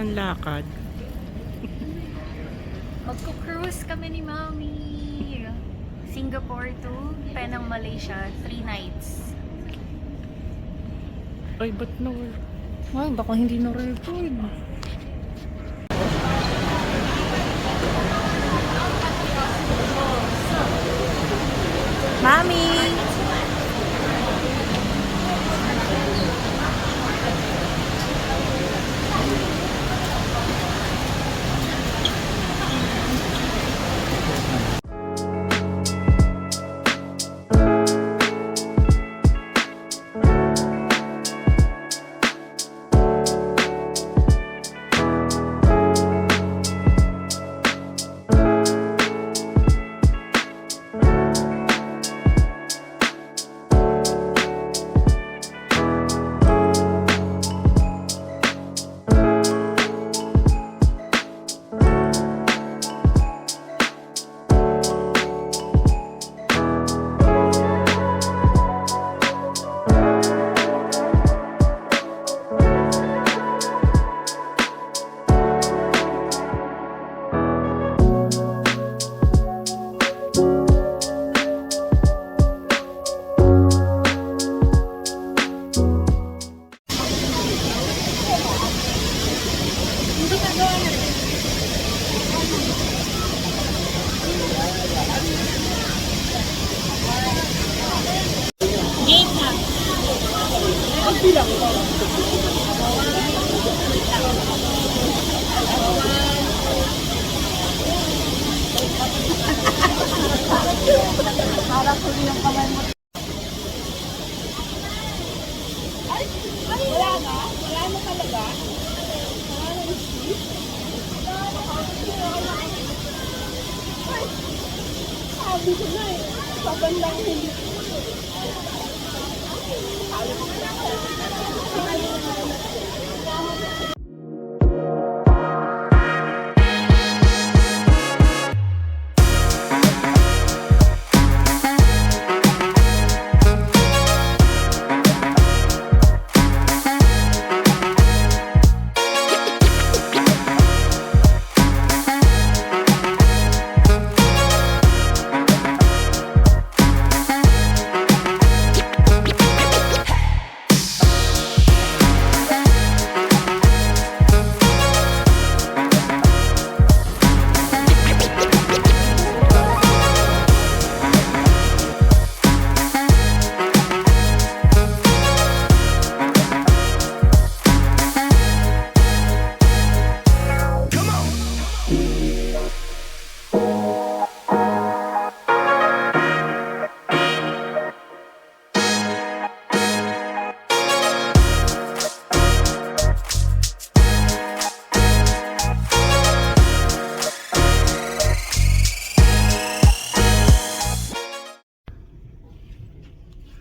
Ang lakad. Magko-cruise kami ni Mami. Singapore to Penang, Malaysia. 3 nights. Ay, ba't na? Ay, baka hindi na-record. Mami! Para ko yung kamay mo. Ay, wala na? Wala na talaga? Wala na yung sleep? Ay, sabi ko na eh. Saban lang hindi.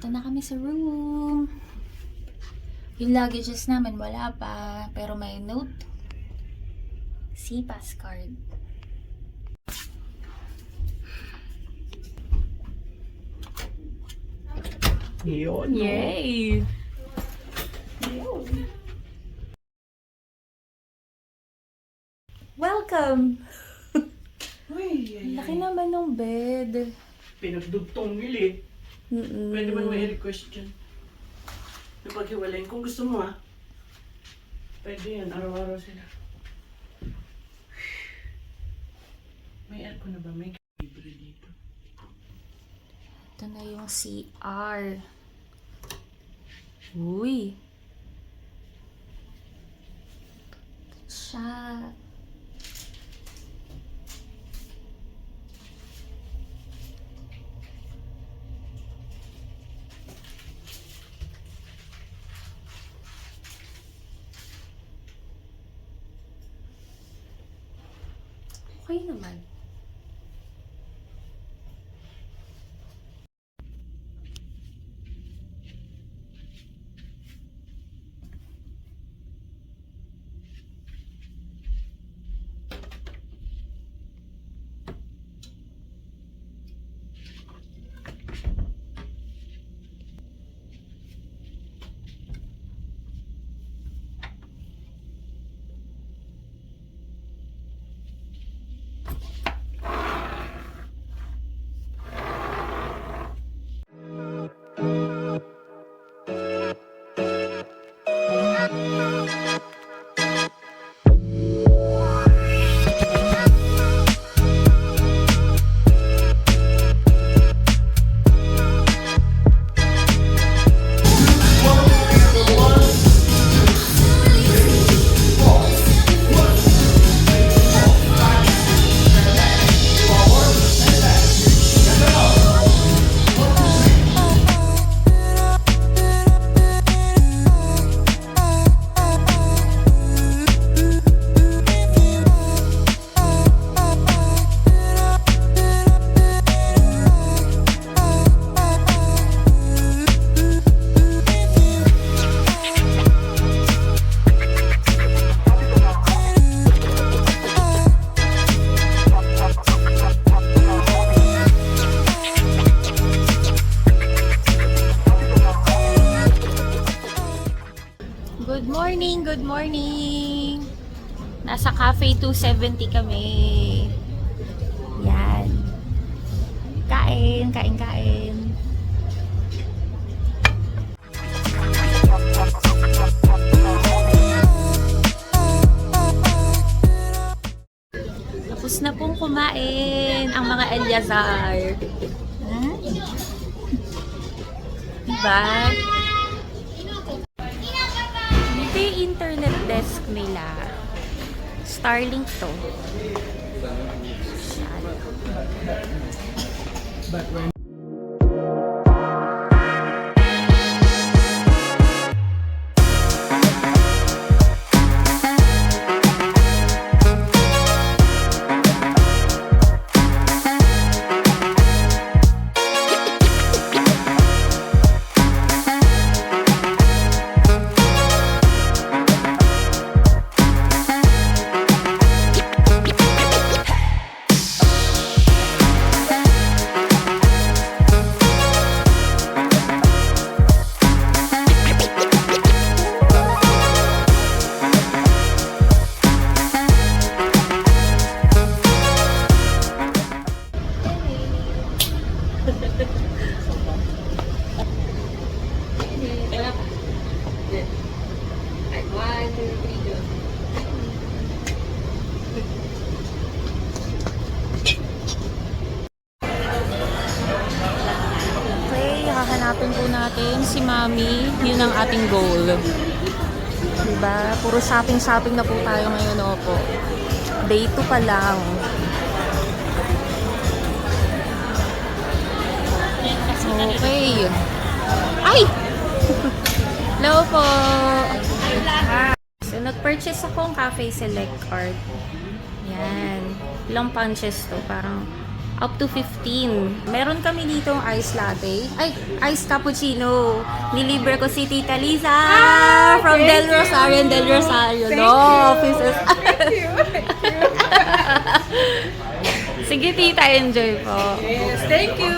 Ito na kami sa room. Yung luggages namin wala pa, pero may note. C-Pass card. Yun. Yay! Welcome! Laki naman ng bed. Pinagdugtong nili. Pwede ba may request dyan? Yung paghiwalayin. Kung gusto mo pwede yan. Araw-araw sila. May aircon na ba? May libre dito. Ito na yung CR. Uy! Siya. Okay naman. Good morning, good morning. Nasa Cafe 270 kami. Yan. Kain, kain, kain. Tapos na pong kumain ang mga Eliazar. Hmm? Diba? Dito yung internet desk nila. Starlink to. Yan. Hahanapin po natin si Mami. Yun ang ating goal. Diba? Puro shopping-shopping na po tayo ngayon, opo. Day 2 pa lang. Okay. Ay! Hello po! So, nag-purchase ako ng Cafe Select card. Yan. Ilang punches to? Parang up to 15. Meron kami dito ice latte. Ay, ice cappuccino. Nilibre ko si Tita Lisa from Del Rosario. Del Rosario. No, pieces. Sige, Tita, enjoy po. Yes, thank you!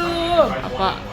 Apa.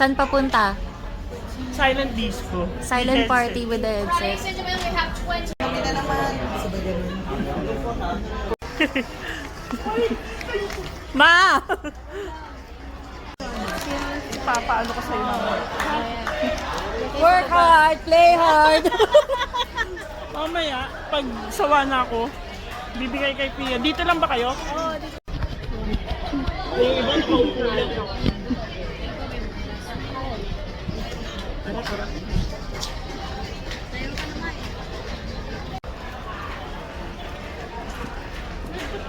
Saan papunta? Silent disco. Silent party with the headset. Ma! Papaano ka sa'yo naman? Work hard, play hard. Mamaya, pag sawa na ako, bibigay kay Pia. Dito lang ba kayo? Oo, dito. Yung iba nakaupo lang. Tara.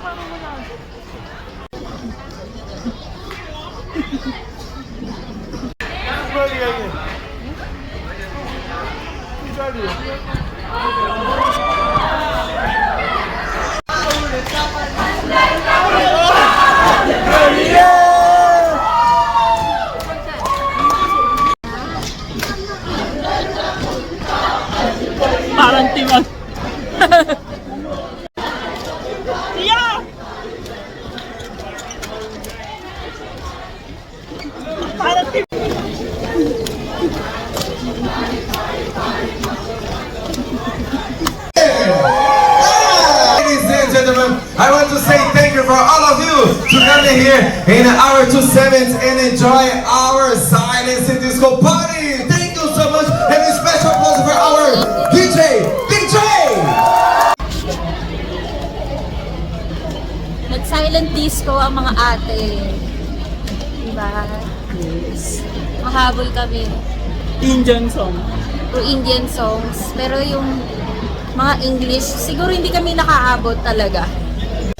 Parang wala. Parang tiwag. Yeah! Parang tiwag. I want to say thank you for all of you to come in here in our 27th and enjoy our silence and disco party. Thank you so much, and a special applause for our DJ. Nag-silent disco ang mga ate. Diba? Yes. Mahabol kami. Indian song. Or Indian songs. Pero yung mga English, siguro hindi kami nakaabot talaga.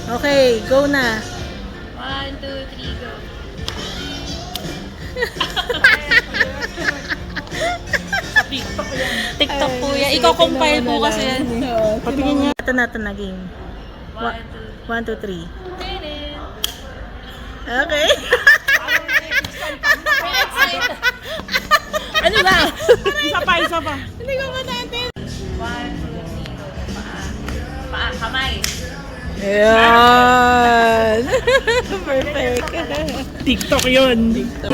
Okay, go na. 1, 2, 3, go. TikTok yan. TikTok po yan. Iko-compile po kasi yan. Patingin niya. Ito na game. 1, 2, 1, 2, 3. Okay. Ano ba? Isa pa. Hindi ko natin. 1, 2, 3, go. Paa, kamay. Ayan. Perfect. TikTok yun. TikTok.